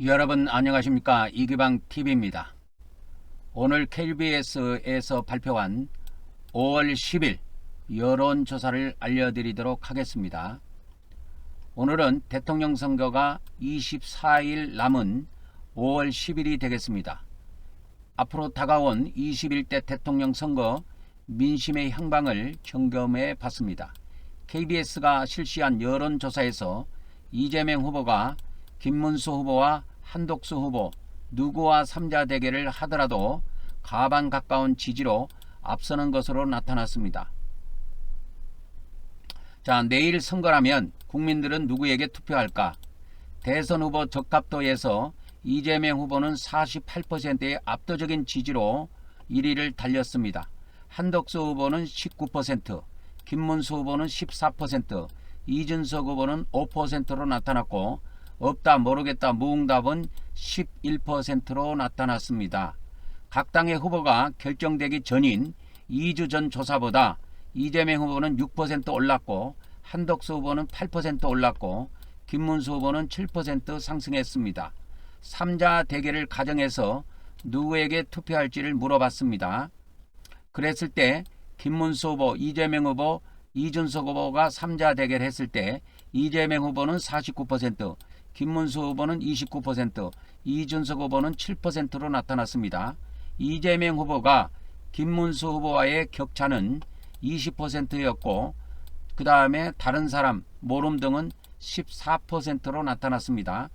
여러분 안녕하십니까? 이기방 TV입니다. 오늘 KBS에서 발표한 5월 10일 여론조사를 알려드리도록 하겠습니다. 오늘은 대통령 선거가 24일 남은 5월 10일이 되겠습니다. 앞으로 다가온 21대 대통령 선거 민심의 향방을 점검해 봤습니다. KBS가 실시한 여론조사에서 이재명 후보가 김문수 후보와 한독수 후보 누구와 3자 대결을 하더라도 가반 가까운 지지로 앞서는 것으로 나타났습니다. 자, 내일 선거라면 국민들은 누구에게 투표할까? 대선 후보 적합도에서 이재명 후보는 48%의 압도적인 지지로 1위를 달렸습니다. 한독수 후보는 19%, 김문수 후보는 14%, 이준석 후보는 5%로 나타났고 없다 모르겠다 무응답은 11%로 나타났습니다. 각 당의 후보가 결정되기 전인 2주 전 조사보다 이재명 후보는 6% 올랐고 한덕수 후보는 8% 올랐고 김문수 후보는 7% 상승했습니다. 3자 대결을 가정해서 누구에게 투표할지를 물어봤습니다. 그랬을 때 김문수 후보, 이재명 후보, 이준석 후보가 3자 대결했을 때 이재명 후보는 49%, 김문수 후보는 29%, 이준석 후보는 7%로 나타났습니다. 이재명 후보가 김문수 후보와의 격차는 20%였고 그 다음에 다른 사람, 모름 등은 14%로 나타났습니다.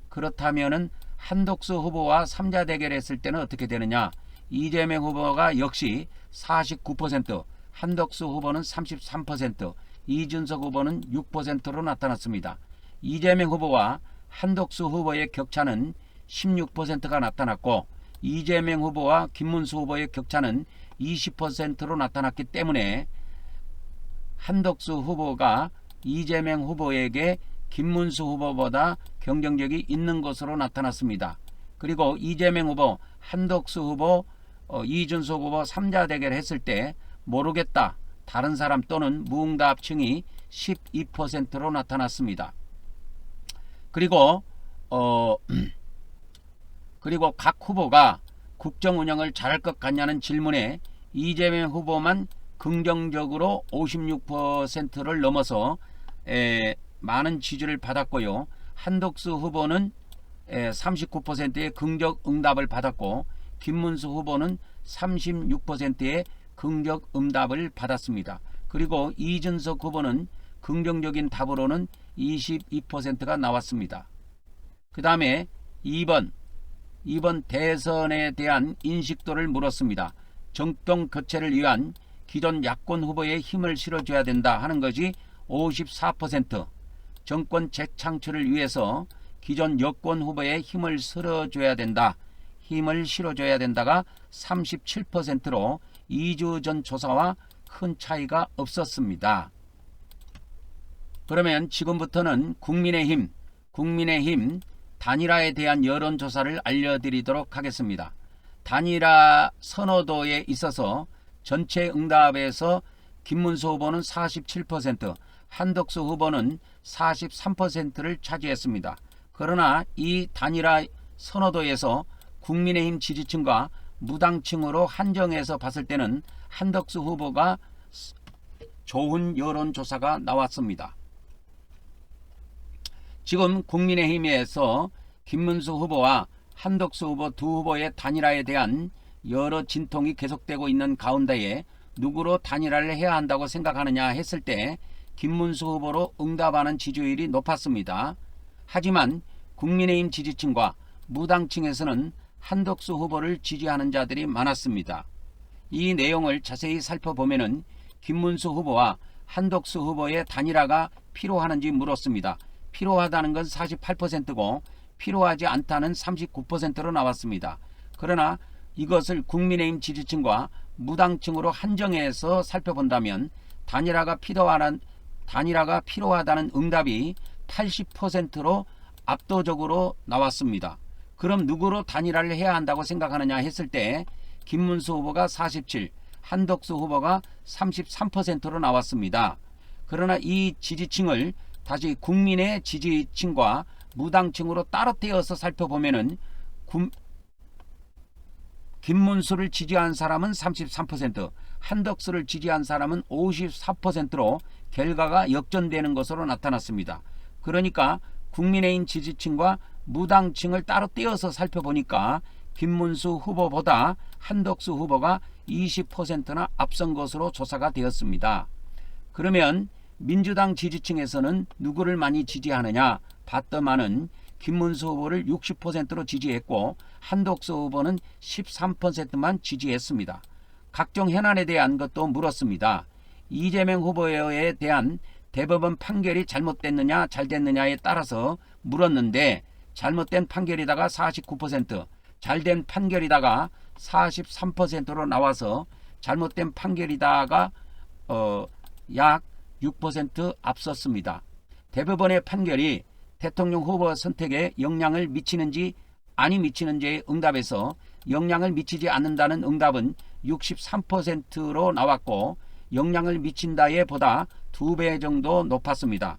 그렇다면 한독수 후보와 3자 대결했을 때는 어떻게 되느냐? 이재명 후보가 역시 49%, 한독수 후보는 33%, 이준석 후보는 6%로 나타났습니다. 이재명 후보와 한독수 후보의 격차는 16%가 나타났고 이재명 후보와 김문수 후보의 격차는 20%로 나타났기 때문에 한독수 후보가 이재명 후보에게 김문수 후보보다 경쟁력이 있는 것으로 나타났습니다. 그리고 이재명 후보, 한독수 후보, 이준석 후보 3자 대결 했을 때 모르겠다, 다른 사람 또는 무응답층이 12%로 나타났습니다. 그리고 각 후보가 국정 운영을 잘할 것 같냐는 질문에 이재명 후보만 긍정적으로 56%를 넘어서 많은 지지를 받았고요. 한독수 후보는 39%의 긍정 응답을 받았고 김문수 후보는 36%의 긍정 응답을 받았습니다. 그리고 이준석 후보는 긍정적인 답으로는 22%가 나왔습니다. 그 다음에 2번 대선에 대한 인식도를 물었습니다. 정권 교체를 위한 기존 야권 후보에 힘을 실어줘야 된다 하는 것이 54%, 정권 재창출을 위해서 기존 여권 후보에 힘을 실어줘야 된다가 37%로 2주 전 조사와 큰 차이가 없었습니다. 그러면 지금부터는 국민의힘 단일화에 대한 여론조사를 알려드리도록 하겠습니다. 단일화 선호도에 있어서 전체 응답에서 김문수 후보는 47%, 한덕수 후보는 43%를 차지했습니다. 그러나 이 단일화 선호도에서 국민의힘 지지층과 무당층으로 한정해서 봤을 때는 한덕수 후보가 좋은 여론조사가 나왔습니다. 지금 국민의힘에서 김문수 후보와 한덕수 후보 두 후보의 단일화에 대한 여러 진통이 계속되고 있는 가운데에 누구로 단일화를 해야 한다고 생각하느냐 했을 때 김문수 후보로 응답하는 지지율이 높았습니다. 하지만 국민의힘 지지층과 무당층에서는 한덕수 후보를 지지하는 자들이 많았습니다. 이 내용을 자세히 살펴보면 김문수 후보와 한덕수 후보의 단일화가 필요하는지 물었습니다. 필요하다는 건 48%고 필요하지 않다는 39%로 나왔습니다. 그러나 이것을 국민의힘 지지층과 무당층으로 한정해서 살펴본다면 단일화가 필요하다는 응답이 80%로 압도적으로 나왔습니다. 그럼 누구로 단일화를 해야 한다고 생각하느냐 했을 때 김문수 후보가 47, 한덕수 후보가 33%로 나왔습니다. 그러나 이 지지층을 다시 국민의 지지층과 무당층으로 따로 떼어서 살펴보면은 김문수를 지지한 사람은 33%, 한덕수를 지지한 사람은 54%로 결과가 역전되는 것으로 나타났습니다. 그러니까 국민의힘 지지층과 무당층을 따로 떼어서 살펴보니까 김문수 후보보다 한덕수 후보가 20%나 앞선 것으로 조사가 되었습니다. 그러면 민주당 지지층에서는 누구를 많이 지지하느냐 봤더만은 김문수 후보를 60%로 지지했고 한덕수 후보는 13%만 지지했습니다. 각종 현안에 대한 것도 물었습니다. 이재명 후보에 대한 대법원 판결이 잘못됐느냐 잘됐느냐에 따라서 물었는데 잘못된 판결이다가 49%, 잘된 판결이다가 43%로 나와서 잘못된 판결이다가 약 6% 앞섰습니다. 대법원의 판결이 대통령 후보 선택에 영향을 미치는지 아니 미치는지의 응답에서 영향을 미치지 않는다는 응답은 63%로 나왔고 영향을 미친다에 보다 2배 정도 높았습니다.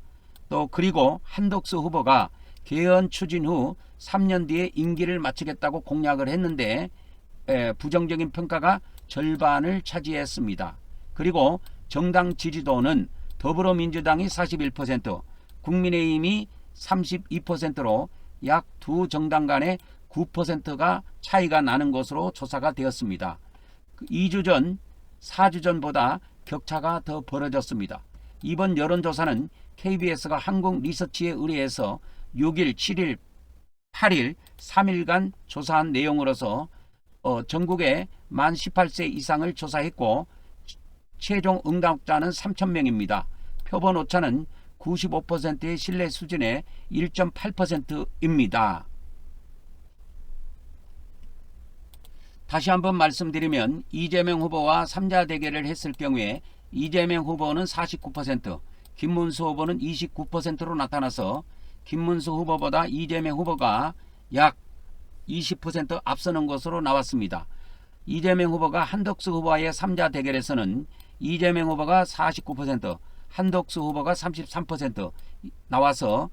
또 그리고 한덕수 후보가 개헌 추진 후 3년 뒤에 임기를 마치겠다고 공약을 했는데 부정적인 평가가 절반을 차지했습니다. 그리고 정당 지지도는 더불어민주당이 41%, 국민의힘이 32%로 약 두 정당 간의 9%가 차이가 나는 것으로 조사가 되었습니다. 2주 전, 4주 전보다 격차가 더 벌어졌습니다. 이번 여론조사는 KBS가 한국리서치에 의뢰해서 6일, 7일, 8일, 3일간 조사한 내용으로서 전국에 만 18세 이상을 조사했고 최종 응답자는 3,000명입니다. 표본 오차는 95%의 신뢰 수준의 1.8%입니다. 다시 한번 말씀드리면 이재명 후보와 3자 대결을 했을 경우에 이재명 후보는 49%, 김문수 후보는 29%로 나타나서 김문수 후보보다 이재명 후보가 약 20% 앞서는 것으로 나왔습니다. 이재명 후보가 한덕수 후보와의 3자 대결에서는 이재명 후보가 49%, 한덕수 후보가 33% 나와서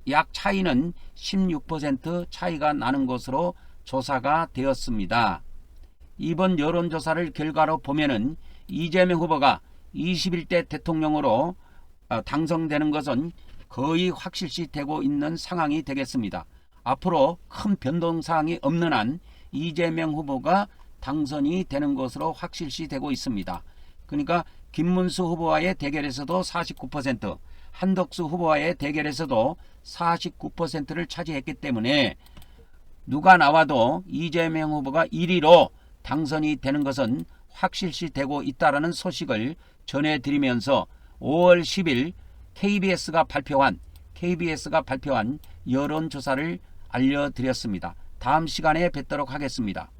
약 차이는 16% 차이가 나는 것으로 조사가 되었습니다. 이번 여론조사를 결과로 보면은 이재명 후보가 21대 대통령으로 당선되는 것은 거의 확실시 되고 있는 상황이 되겠습니다. 앞으로 큰 변동사항이 없는 한 이재명 후보가 당선이 되는 것으로 확실시 되고 있습니다. 그러니까 김문수 후보와의 대결에서도 49%, 한덕수 후보와의 대결에서도 49%를 차지했기 때문에 누가 나와도 이재명 후보가 1위로 당선이 되는 것은 확실시 되고 있다는 소식을 전해드리면서 5월 10일 KBS가 발표한 여론조사를 알려드렸습니다. 다음 시간에 뵙도록 하겠습니다.